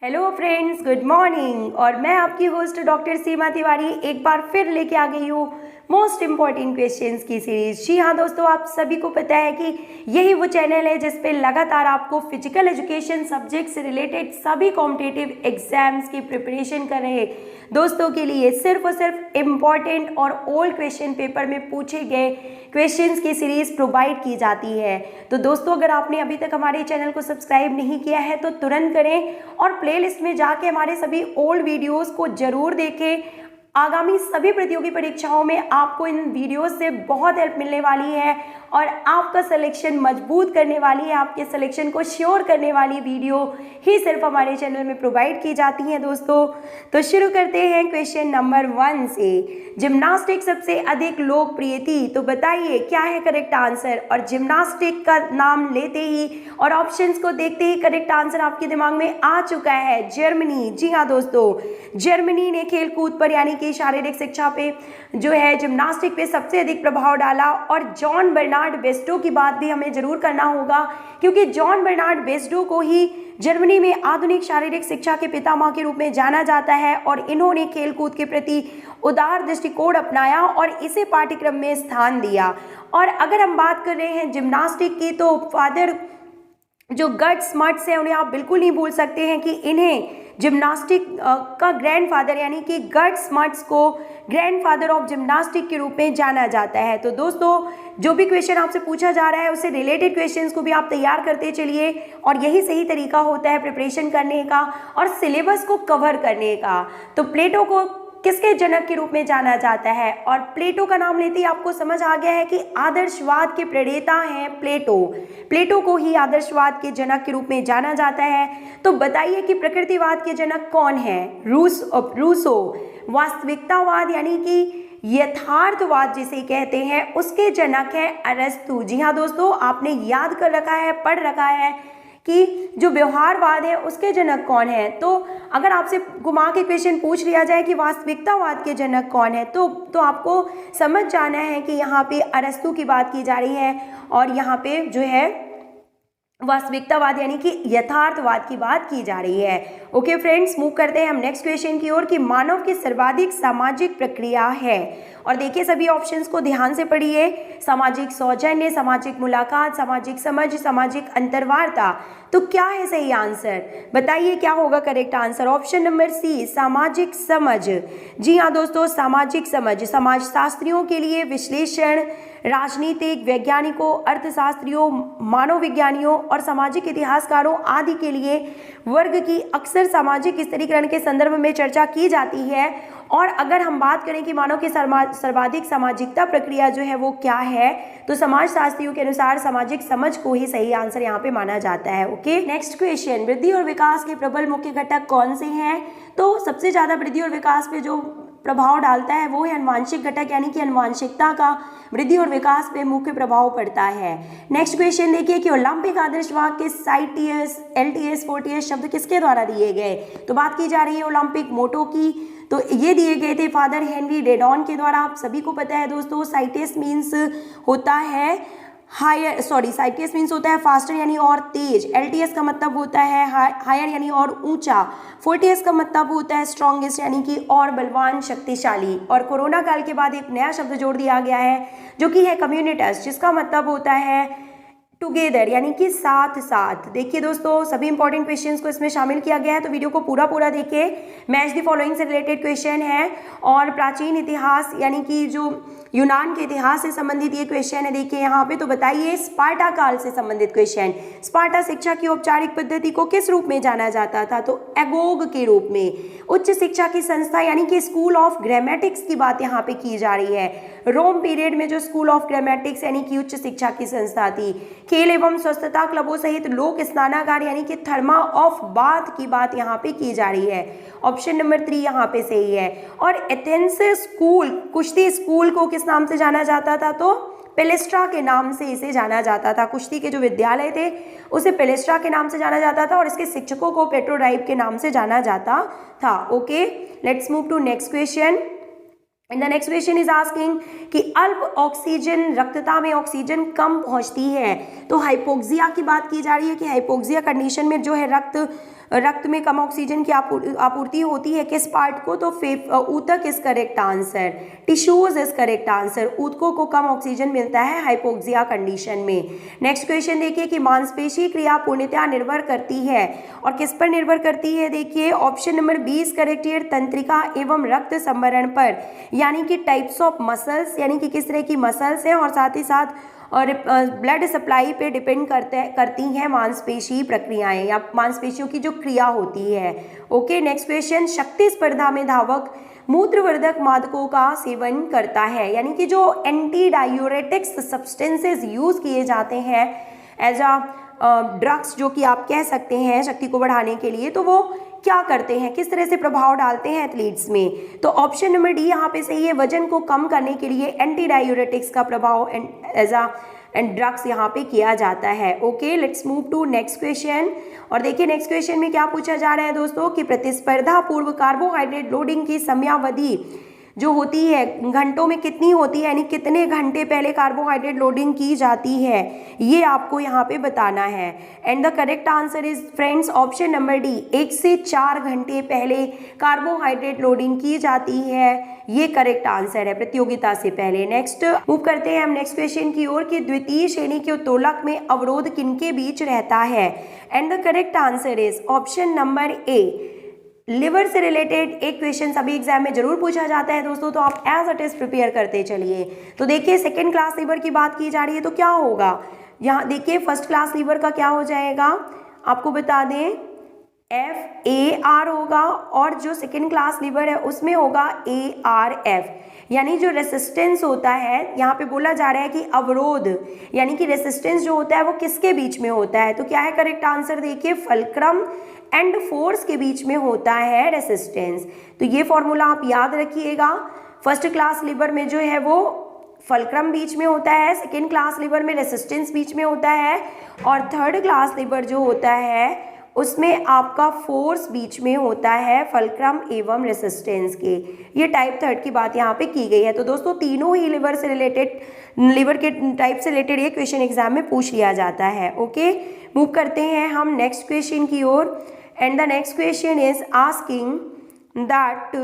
Hello friends, good morning. और मैं आपकी होस्ट डॉक्टर सीमा तिवारी एक बार फिर लेके आ गई हूँ मोस्ट इम्पॉर्टेंट क्वेश्चंस की सीरीज। जी हाँ दोस्तों, आप सभी को पता है कि यही वो चैनल है जिस पे लगातार आपको फिजिकल एजुकेशन सब्जेक्ट से रिलेटेड सभी कॉम्पिटिटिव एग्जाम्स की प्रिपरेशन कर रहे दोस्तों के लिए सिर्फ और सिर्फ इम्पॉर्टेंट और ओल्ड क्वेश्चन पेपर में पूछे गए क्वेश्चंस की सीरीज प्रोवाइड की जाती है। तो दोस्तों, अगर आपने अभी तक हमारे चैनल को सब्सक्राइब नहीं किया है तो तुरंत करें और प्लेलिस्ट में जाके हमारे सभी ओल्ड वीडियोस को जरूर देखें। आगामी सभी प्रतियोगी परीक्षाओं में आपको इन वीडियोस से बहुत हेल्प मिलने वाली है और आपका सिलेक्शन मजबूत करने वाली है। आपके सिलेक्शन को श्योर करने वाली वीडियो ही सिर्फ हमारे चैनल में प्रोवाइड की जाती है दोस्तों। तो शुरू करते हैं क्वेश्चन नंबर 1 से। जिम्नास्टिक सबसे अधिक लोकप्रिय थी, तो बताइए क्या है करेक्ट आंसर। और जिम्नास्टिक का नाम लेते ही और ऑप्शंस को देखते ही करेक्ट आंसर आपके दिमाग में आ चुका है, जर्मनी। जी हाँ दोस्तों, जर्मनी ने खेल कूद पर यानी कि शारीरिक शिक्षा पे जो है जिम्नास्टिक पे सबसे अधिक प्रभाव डाला। और जॉन बर्नार्ड बेस्डो की बात भी हमें जरूर करना होगा, क्योंकि जॉन बर्नार्ड बेस्डो को ही जर्मनी में आधुनिक शारीरिक शिक्षा के पितामह के रूप में जाना जाता है। और इन्होंने खेलकूद के प्रति उदार दृष्टिकोण अपनाया और इसे पाठ्यक्रम में स्थान दिया। और अगर हम बात कर रहे हैं जिम्नास्टिक की, तो फादर जो गर्ट स्मट्स है उन्हें आप बिल्कुल नहीं भूल सकते हैं कि इन्हें जिम्नास्टिक का ग्रैंडफादर यानी कि गर्ट स्मट्स को ग्रैंडफादर ऑफ जिम्नास्टिक के रूप में जाना जाता है। तो दोस्तों, जो भी क्वेश्चन आपसे पूछा जा रहा है उससे रिलेटेड क्वेश्चंस को भी आप तैयार करते चलिए, और यही सही तरीका होता है प्रिपरेशन करने का और सिलेबस को कवर करने का। तो प्लेटो को किसके जनक के रूप में जाना जाता है, और प्लेटो का नाम लेते ही आपको समझ आ गया है कि आदर्शवाद के प्रणेता हैं प्लेटो। प्लेटो को ही आदर्शवाद के जनक के रूप में जाना जाता है। तो बताइए कि प्रकृतिवाद के जनक कौन है। रूसो। वास्तविकतावाद यानी कि यथार्थवाद जिसे कहते हैं उसके जनक है अरस्तु। जी हाँ दोस्तों, आपने याद कर रखा है, पढ़ रखा है कि जो व्यवहारवाद है उसके जनक कौन है। तो अगर आपसे घुमा के क्वेश्चन पूछ लिया जाए कि वास्तविकतावाद के जनक कौन है, तो आपको समझ जाना है कि यहाँ पे अरस्तु की बात की जा रही है और यहाँ पे जो है वास्तविकतावाद यानी कि यथार्थवाद की बात की जा रही है। ओके फ्रेंड्स, मूव करते हैं हम नेक्स्ट क्वेश्चन की ओर कि मानव की सर्वाधिक सामाजिक प्रक्रिया है। और देखिए सभी ऑप्शंस को ध्यान से पढ़िए। सामाजिक सौजन्य, सामाजिक मुलाकात, सामाजिक समझ, सामाजिक अंतर्वार्ता। तो क्या है सही आंसर, बताइए क्या होगा correct answer. Option number C, सामाजिक समझ। जी हाँ दोस्तों, सामाजिक समझ समाजशास्त्रियों के लिए विश्लेषण, राजनीतिक वैज्ञानिकों, अर्थशास्त्रियों, मानव विज्ञानियों और सामाजिक इतिहासकारों आदि के लिए वर्ग की अक्सर सामाजिक स्थिरीकरण के संदर्भ में चर्चा की जाती है। और अगर हम बात करें कि मानव की सर्वाधिक सामाजिकता प्रक्रिया जो है वो क्या है, तो समाजशास्त्रियों के अनुसार सामाजिक समझ को ही सही आंसर यहाँ पे माना जाता है। ओके, नेक्स्ट क्वेश्चन, वृद्धि और विकास के प्रबल मुख्य घटक कौन से हैं। तो सबसे ज्यादा वृद्धि और विकास पे जो प्रभाव डालता है वो है अनुवांशिक घटक, यानी कि अनुवांशिकता का वृद्धि और विकास पे मुख्य प्रभाव पड़ता है। नेक्स्ट क्वेश्चन देखिए कि ओलंपिक आदर्शवाद के साइटियस, एलटीएस, फोर्टियस शब्द किसके द्वारा दिए गए। तो बात की जा रही है ओलंपिक मोटो की, तो ये दिए गए थे फादर हेनरी रेडॉन के द्वारा। आप सभी को पता है दोस्तों, साइटियस मीन्स होता है साइटियस मीन्स होता है फास्टर यानी और तेज। एलटीएस का मतलब होता है हायर यानी और ऊंचा। फोर्टियस का मतलब होता है स्ट्रॉन्गेस्ट यानी कि और बलवान, शक्तिशाली। और कोरोना काल के बाद एक नया शब्द जोड़ दिया गया है जो कि है कम्युनिटस, जिसका मतलब होता है टुगेदर यानी कि साथ साथ। देखिए दोस्तों, सभी इंपॉर्टेंट क्वेश्चंस को इसमें शामिल किया गया है, तो वीडियो को पूरा देखिए। मैच द फॉलोइंग से रिलेटेड क्वेश्चन है और प्राचीन इतिहास यानी कि जो यूनान के इतिहास से संबंधित ये क्वेश्चन है। देखिए यहाँ पे, तो बताइए स्पार्टा काल से संबंधित क्वेश्चन। स्पार्टा शिक्षा की औपचारिक पद्धति को किस रूप में जाना जाता था, तो एगोग के रूप में। उच्च शिक्षा की संस्था यानी कि स्कूल ऑफ ग्रामेटिक्स की बात यहाँ पे की जा रही है। रोम पीरियड में जो स्कूल ऑफ ग्रामेटिक्स यानी कि उच्च शिक्षा की संस्था थी। खेल एवं स्वस्थता क्लबों सहित लोक स्नानागार यानी कि थर्मा ऑफ बाथ की बात यहाँ पे की जा रही है। ऑप्शन नंबर 3 यहाँ पे सही है। और एथेंस स्कूल, कुश्ती स्कूल को किस नाम से जाना जाता था, तो पेलेस्ट्रा के नाम से इसे जाना जाता था। कुश्ती के जो विद्यालय थे उसे पेलेस्ट्रा के नाम से जाना जाता था और इसके शिक्षकों को पेट्रोडाइप के नाम से जाना जाता था। Okay, let's move to next question. And the next question is asking कि अल्प ऑक्सीजन रक्तता में ऑक्सीजन कम पहुंचती है, तो हाइपोक्सिया की बात की जा रही है कि हाइपोक्सिया कंडीशन में जो है रक्त रक्त में कम ऑक्सीजन की आपूर्ति होती है किस पार्ट को, तो ऊतक is correct answer. Tissues is correct answer. ऊतकों को कम ऑक्सीजन मिलता है हाइपोक्सिया कंडीशन में। नेक्स्ट क्वेश्चन देखिए कि मांसपेशी क्रिया पूर्णतः निर्भर करती है और किस पर निर्भर करती है, देखिए ऑप्शन नंबर 20 करेक्ट है, तंत्रिका एवं रक्त संभरण पर, यानी कि टाइप्स ऑफ मसल्स, यानी कि किस तरह की मसल्स हैं, और साथ ही साथ और ब्लड सप्लाई पे डिपेंड करती हैं मांसपेशी प्रक्रियाएं या मांसपेशियों की जो क्रिया होती है। ओके, नेक्स्ट क्वेश्चन, शक्ति स्पर्धा में धावक मूत्रवर्धक मादकों का सेवन करता है, यानी कि जो एंटी डायूरेटिक्स सब्सटेंसेस यूज किए जाते हैं एज अ ड्रग्स, जो कि आप कह सकते हैं शक्ति को बढ़ाने के लिए, तो वो क्या करते हैं, किस तरह से प्रभाव डालते हैं एथलीट्स में। तो ऑप्शन नंबर डी यहाँ पे सही है, वजन को कम करने के लिए एंटी डायूरेटिक्स का प्रभाव एज अ ड्रग्स यहाँ पे किया जाता है। Okay, let's move to next question. और देखिए नेक्स्ट क्वेश्चन में क्या पूछा जा रहा है दोस्तों कि प्रतिस्पर्धा पूर्व कार्बोहाइड्रेट लोडिंग की समयावधि जो होती है घंटों में कितनी होती है, यानी कितने घंटे पहले कार्बोहाइड्रेट लोडिंग की जाती है, ये आपको यहाँ पे बताना है। And the correct answer is friends option number D, 1 से 4 घंटे पहले कार्बोहाइड्रेट लोडिंग की जाती है, ये करेक्ट आंसर है प्रतियोगिता से पहले। नेक्स्ट मूव करते हैं हम नेक्स्ट क्वेश्चन की ओर कि द्वितीय श्रेणी के उत्तोलक में अवरोध किनके बीच रहता है। And the correct answer is option number A, liver से रिलेटेड एक क्वेश्चन सभी एग्जाम में जरूर पूछा जाता है दोस्तों, तो आप एज अ टेस्ट प्रिपेयर करते चलिए। तो देखिए सेकेंड क्लास लीवर की बात की जा रही है, तो क्या होगा यहाँ देखिए फर्स्ट क्लास लीवर का क्या हो जाएगा, आपको बता दें FAR होगा, और जो सेकेंड क्लास लीवर है उसमें होगा ARF, यानी जो रेसिस्टेंस होता है, यहाँ पे बोला जा रहा है कि अवरोध यानी कि रेसिस्टेंस जो होता है वो किसके बीच में होता है, तो क्या है करेक्ट आंसर, देखिए फल्क्रम एंड फोर्स के बीच में होता है रेसिस्टेंस। तो ये फॉर्मूला आप याद रखिएगा, फर्स्ट क्लास लीवर में जो है वो फल्क्रम बीच में होता है, सेकेंड क्लास लीवर में रेसिस्टेंस बीच में होता है, और थर्ड क्लास लीवर जो होता है उसमें आपका फोर्स बीच में होता है फल्क्रम एवं रेसिस्टेंस के। ये टाइप थर्ड की बात यहाँ पे की गई है। तो दोस्तों तीनों ही लिवर से रिलेटेड, लिवर के टाइप से रिलेटेड ये क्वेश्चन एग्जाम में पूछ लिया जाता है। ओके, मूव करते हैं हम नेक्स्ट क्वेश्चन की ओर। And the next question is asking that,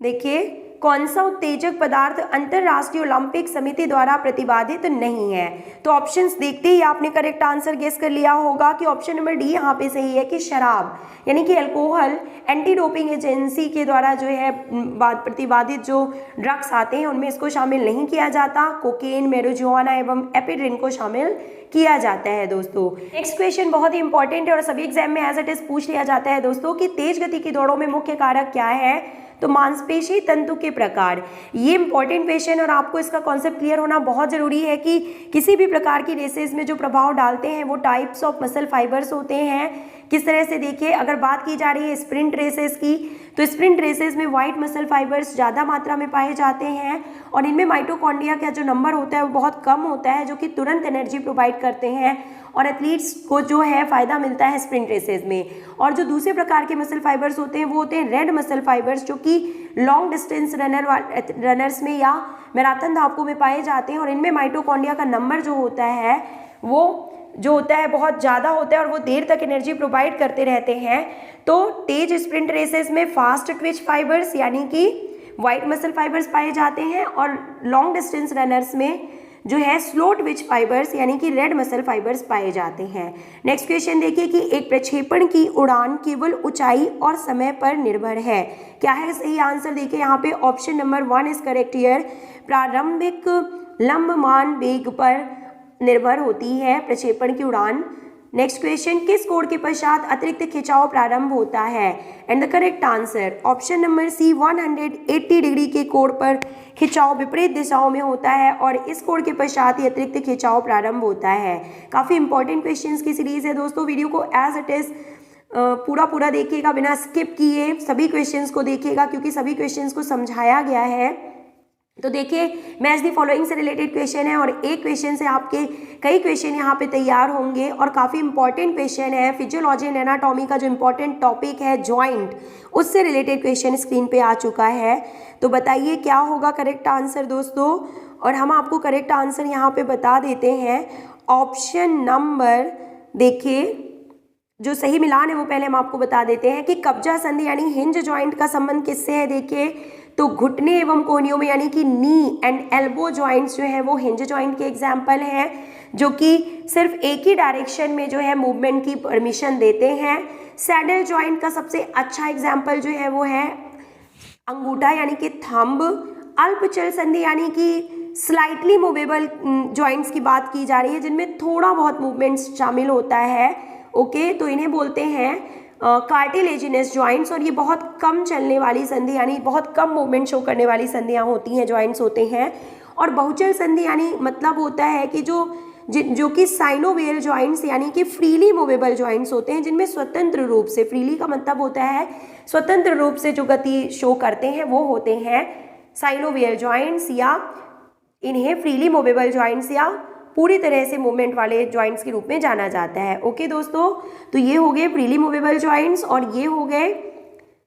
देखिए कौन सा उत्तेजक पदार्थ अंतरराष्ट्रीय ओलंपिक समिति द्वारा प्रतिबंधित नहीं है। तो ऑप्शंस देखते ही आपने करेक्ट आंसर गेस कर लिया होगा कि ऑप्शन नंबर डी यहाँ पे सही है कि शराब, यानी कि अल्कोहल एंटी डोपिंग एजेंसी के द्वारा जो है प्रतिबंधित जो ड्रग्स आते हैं उनमें इसको शामिल नहीं किया जाता। कोकेन, मैरिजुआना एवं एपिड्रिन को शामिल किया जाता है दोस्तों। नेक्स्ट क्वेश्चन बहुत ही इंपॉर्टेंट है और सभी एग्जाम में एज इट इज पूछ लिया जाता है दोस्तों कि तेज गति की दौड़ों में मुख्य कारक क्या है, तो मांसपेशी तंतु के प्रकार। ये इंपॉर्टेंट क्वेश्चन और आपको इसका कॉन्सेप्ट क्लियर होना बहुत जरूरी है कि किसी भी प्रकार की रेसेस में जो प्रभाव डालते हैं वो टाइप्स ऑफ मसल फाइबर्स होते हैं। किस तरह से, देखिए अगर बात की जा रही है स्प्रिंट रेसेस की, तो स्प्रिंट रेसेस में वाइट मसल फाइबर्स ज़्यादा मात्रा में पाए जाते हैं और इनमें माइटोकॉन्ड्रिया का जो नंबर होता है वो बहुत कम होता है, जो कि तुरंत एनर्जी प्रोवाइड करते हैं और एथलीट्स को जो है फ़ायदा मिलता है स्प्रिंट रेसेस में। और जो दूसरे प्रकार के मसल फाइबर्स होते हैं वो होते हैं रेड मसल फाइबर्स, जो कि लॉन्ग डिस्टेंस रनर्स में या मैराथन धावकों में पाए जाते हैं और इनमें माइटोकॉन्ड्रिया का नंबर जो होता है वो जो होता है बहुत ज़्यादा होता है और वो देर तक एनर्जी प्रोवाइड करते रहते हैं। तो तेज स्प्रिंट रेसेस में फास्ट ट्विच फाइबर्स यानी कि वाइट मसल फाइबर्स पाए जाते हैं और लॉन्ग डिस्टेंस रनर्स में जो है स्लो ट्विच फाइबर्स यानी कि रेड मसल फाइबर्स पाए जाते हैं। नेक्स्ट क्वेश्चन देखिए कि एक प्रक्षेपण की उड़ान केवल ऊंचाई और समय पर निर्भर है। क्या है सही आंसर, देखिए यहाँ पे option number 1 is correct here. प्रारंभिक लंबमान वेग पर निर्भर होती है प्रक्षेपण की उड़ान। नेक्स्ट क्वेश्चन, किस कोण के पश्चात अतिरिक्त खिंचाव प्रारंभ होता है। And the correct answer option number C, 180 degree के कोण पर खिंचाव विपरीत दिशाओं में होता है और इस कोण के पश्चात ही अतिरिक्त खिंचाव प्रारंभ होता है। काफ़ी इंपॉर्टेंट क्वेश्चंस की सीरीज है दोस्तों, वीडियो को एज इट इज पूरा देखिएगा, बिना स्किप किए सभी क्वेश्चंस को देखिएगा क्योंकि सभी क्वेश्चंस को समझाया गया है। तो देखिए मैच दी फॉलोइंग से रिलेटेड क्वेश्चन है और एक क्वेश्चन से आपके कई क्वेश्चन यहाँ पे तैयार होंगे और काफ़ी इंपॉर्टेंट क्वेश्चन है। फिजियोलॉजी एंड एनाटॉमी का जो इंपॉर्टेंट टॉपिक है जॉइंट, उससे रिलेटेड क्वेश्चन स्क्रीन पे आ चुका है। तो बताइए क्या होगा करेक्ट आंसर दोस्तों, और हम आपको करेक्ट आंसर यहाँ पे बता देते हैं। ऑप्शन नंबर देखिए जो सही मिलान है वो पहले हम आपको बता देते हैं कि कब्जा संधि यानी हिंज जॉइंट का संबंध किससे है। देखिए तो घुटने एवं कोहनियों में यानी कि नी एंड एल्बो जॉइंट्स जो है वो हिंज जॉइंट के एग्जाम्पल हैं, जो कि सिर्फ एक ही डायरेक्शन में जो है मूवमेंट की परमिशन देते हैं। सैडल जॉइंट का सबसे अच्छा एग्जाम्पल जो है वो है अंगूठा यानी कि थंब। अल्पचल संधि यानी कि स्लाइटली मूवेबल जॉइंट्स की बात की जा रही है, जिनमें थोड़ा बहुत मूवमेंट्स शामिल होता है। ओके, तो इन्हें बोलते हैं कार्टिलेजिनस जॉइंट्स, और ये बहुत कम चलने वाली संधि यानी बहुत कम मूवमेंट शो करने वाली संधियाँ होती हैं, जॉइंट्स होते हैं। और बहुचल संधि यानी मतलब होता है कि जो कि साइनोवियल जॉइंट्स यानी कि फ्रीली मूवेबल जॉइंट्स होते हैं, जिनमें स्वतंत्र रूप से, फ्रीली का मतलब होता है स्वतंत्र रूप से जो गति शो करते हैं वो होते हैं साइनोवियल जॉइंट्स, या इन्हें फ्रीली मूवेबल जॉइंट्स या पूरी तरह से मूवमेंट वाले जॉइंट्स के रूप में जाना जाता है। ओके दोस्तों, तो ये हो गए फ्रीली मूवेबल जॉइंट्स और ये हो गए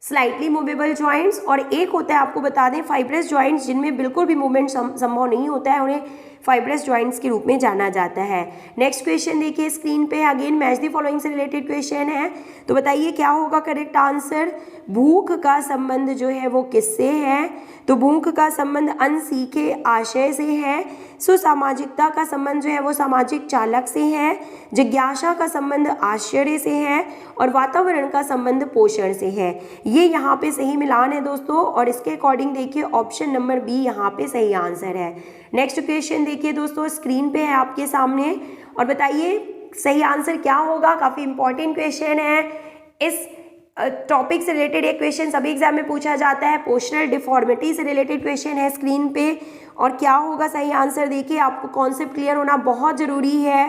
स्लाइटली मूवेबल जॉइंट्स। और एक होता है, आपको बता दें, फाइब्रस जॉइंट्स, जिनमें बिल्कुल भी मूवमेंट संभव नहीं होता है, उन्हें फाइब्रस जॉइंट्स के रूप में जाना जाता है। नेक्स्ट क्वेश्चन देखिए स्क्रीन पे, अगेन मैच द फॉलोइंग से रिलेटेड क्वेश्चन है, तो बताइए क्या होगा करेक्ट आंसर। भूख का संबंध जो है वो किससे है, तो भूख का संबंध अनसीखे आशय से है। सुसामाजिकता का संबंध जो है वो सामाजिक चालक से है। जिज्ञासा का संबंध आश्चर्य से है और वातावरण का संबंध पोषण से है। ये यहाँ पे सही मिलान है दोस्तों, और इसके अकॉर्डिंग देखिए ऑप्शन नंबर बी यहाँ पे सही आंसर है। नेक्स्ट क्वेश्चन देखिए दोस्तों स्क्रीन पे है आपके सामने, और बताइए सही आंसर क्या होगा। काफ़ी इंपॉर्टेंट क्वेश्चन है, इस टॉपिक से रिलेटेड एक क्वेश्चन सभी एग्जाम में पूछा जाता है, पोस्चरल डिफॉर्मिटी से रिलेटेड क्वेश्चन है स्क्रीन पे। और क्या होगा सही आंसर, देखिए आपको कॉन्सेप्ट क्लियर होना बहुत ज़रूरी है।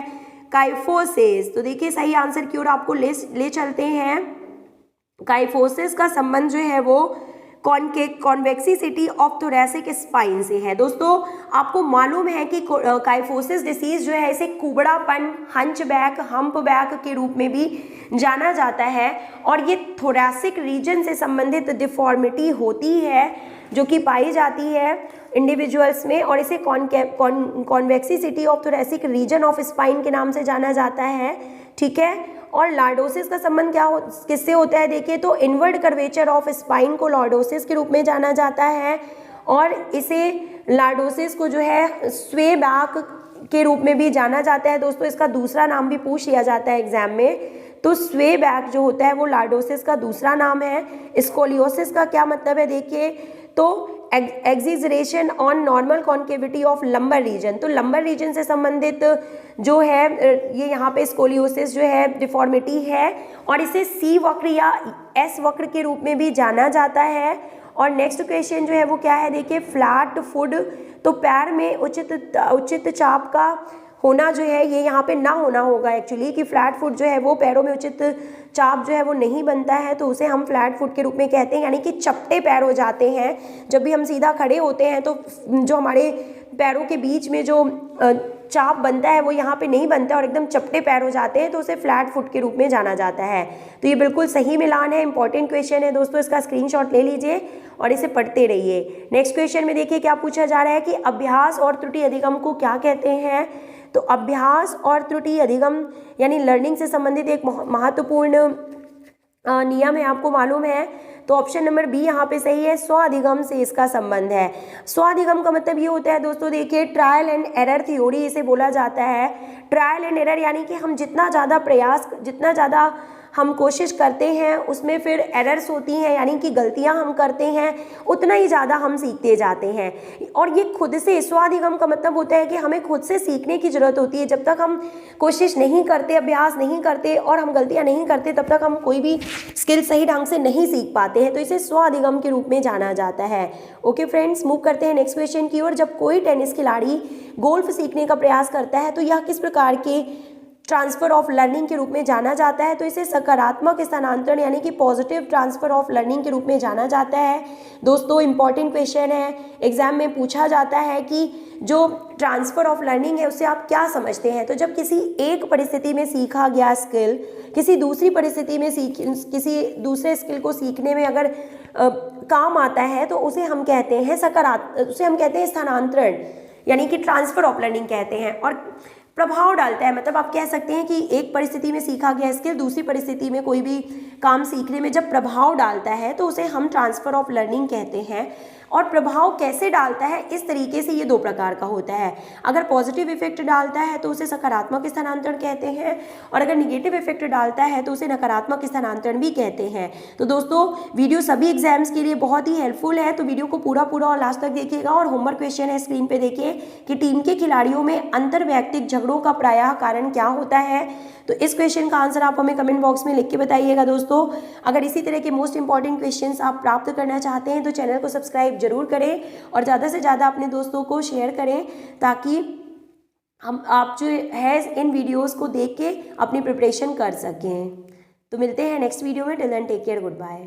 काइफोसिस, तो देखिए सही आंसर की ओर आपको ले चलते हैं। काइफोसिस का संबंध जो है वो कॉन्वेक्सिसिटी ऑफ थोरैसिक स्पाइन से है। दोस्तों आपको मालूम है कि काइफोसिस डिसीज जो है इसे कुबड़ापन, हंचबैक, हम्पबैक के रूप में भी जाना जाता है, और ये थोरैसिक रीजन से संबंधित डिफॉर्मिटी होती है जो कि पाई जाती है इंडिविजुअल्स में, और इसे convexity of thoracic region of spine के नाम से जाना जाता है। ठीक है, और लॉर्डोसिस का संबंध किससे होता है, देखिए तो इनवर्ड कर्वेचर ऑफ स्पाइन को लॉर्डोसिस के रूप में जाना जाता है, और इसे लॉर्डोसिस को जो है स्वे बैक के रूप में भी जाना जाता है। दोस्तों इसका दूसरा नाम भी पूछ लिया जाता है एग्जाम में, तो स्वे बैक जो होता है वो लॉर्डोसिस का दूसरा नाम है। स्कोलियोसिस का क्या मतलब है, देखिए तो exaggeration on normal concavity of lumbar region, तो लंबर रीजन से संबंधित जो है ये यहाँ पे स्कोलियोसिस जो है डिफॉर्मिटी है, और इसे सी वक्र या एस वक्र के रूप में भी जाना जाता है। और नेक्स्ट क्वेश्चन जो है वो क्या है, देखिए फ्लैट फुट, तो पैर में उचित चाप का होना जो है ये यहाँ पे ना होना होगा एक्चुअली, कि फ्लैट फुट जो है वो पैरों में उचित चाप जो है वो नहीं बनता है, तो उसे हम फ्लैट फुट के रूप में कहते हैं, यानी कि चपटे पैर हो जाते हैं। जब भी हम सीधा खड़े होते हैं तो जो हमारे पैरों के बीच में जो चाप बनता है वो यहाँ पे नहीं बनता और एकदम चपटे पैर हो जाते हैं, तो उसे फ्लैट फुट के रूप में जाना जाता है। तो ये बिल्कुल सही मिलान है, इंपॉर्टेंट क्वेश्चन है दोस्तों, इसका स्क्रीनशॉट ले लीजिए और इसे पढ़ते रहिए। नेक्स्ट क्वेश्चन में देखिए क्या पूछा जा रहा है कि अभ्यास और त्रुटि अधिगम को क्या कहते हैं। तो अभ्यास और त्रुटि अधिगम यानी लर्निंग से संबंधित एक महत्वपूर्ण नियम है, आपको मालूम है, तो ऑप्शन नंबर बी यहाँ पे सही है, स्वाधिगम से इसका संबंध है। स्वाधिगम का मतलब ये होता है दोस्तों, देखिए ट्रायल एंड एरर थ्योरी इसे बोला जाता है। ट्रायल एंड एरर यानी कि हम जितना ज़्यादा हम कोशिश करते हैं उसमें फिर एरर्स होती हैं, यानी कि गलतियां हम करते हैं, उतना ही ज़्यादा हम सीखते जाते हैं। और ये खुद से, स्वाधिगम का मतलब होता है कि हमें खुद से सीखने की ज़रूरत होती है। जब तक हम कोशिश नहीं करते, अभ्यास नहीं करते और हम गलतियां नहीं करते, तब तक हम कोई भी स्किल सही ढंग से नहीं सीख पाते हैं, तो इसे स्वाधिगम के रूप में जाना जाता है। ओके फ्रेंड्स, मूव करते हैं नेक्स्ट क्वेश्चन की ओर। जब कोई टेनिस खिलाड़ी गोल्फ सीखने का प्रयास करता है तो यह किस प्रकार के ट्रांसफ़र ऑफ लर्निंग के रूप में जाना जाता है। तो इसे सकारात्मक स्थानांतरण यानी कि पॉजिटिव ट्रांसफ़र ऑफ लर्निंग के रूप में जाना जाता है। दोस्तों इंपॉर्टेंट क्वेश्चन है, एग्जाम में पूछा जाता है कि जो ट्रांसफ़र ऑफ लर्निंग है उससे आप क्या समझते हैं। तो जब किसी एक परिस्थिति में सीखा गया स्किल किसी दूसरी परिस्थिति में किसी दूसरे स्किल को सीखने में अगर काम आता है तो उसे हम कहते हैं स्थानांतरण यानी कि ट्रांसफ़र ऑफ लर्निंग कहते हैं। और प्रभाव डालता है। मतलब आप कह सकते हैं कि एक परिस्थिति में सीखा गया स्किल दूसरी परिस्थिति में कोई भी काम सीखने में जब प्रभाव डालता है तो उसे हम ट्रांसफर ऑफ लर्निंग कहते हैं। और प्रभाव कैसे डालता है, इस तरीके से ये दो प्रकार का होता है। अगर पॉजिटिव इफेक्ट डालता है तो उसे सकारात्मक स्थानांतरण कहते हैं, और अगर निगेटिव इफेक्ट डालता है तो उसे नकारात्मक स्थानांतरण भी कहते हैं। तो दोस्तों वीडियो सभी एग्जाम्स के लिए बहुत ही हेल्पफुल है, तो वीडियो को पूरा और लास्ट तक देखिएगा। और होमवर्क क्वेश्चन है स्क्रीन पे देखिए कि टीम के खिलाड़ियों में अंतर्वैयक्तिक झगड़ों का प्रायः कारण क्या होता है। तो इस क्वेश्चन का आंसर आप हमें कमेंट बॉक्स में लिख के बताइएगा दोस्तों। अगर इसी तरह के मोस्ट इंपॉर्टेंट क्वेश्चंस आप प्राप्त करना चाहते हैं तो चैनल को सब्सक्राइब जरूर करें और ज़्यादा से ज़्यादा अपने दोस्तों को शेयर करें, ताकि आप जो है इन वीडियोस को देख के अपनी प्रिपरेशन कर सकें। तो मिलते हैं नेक्स्ट वीडियो में। Till then take care, good bye.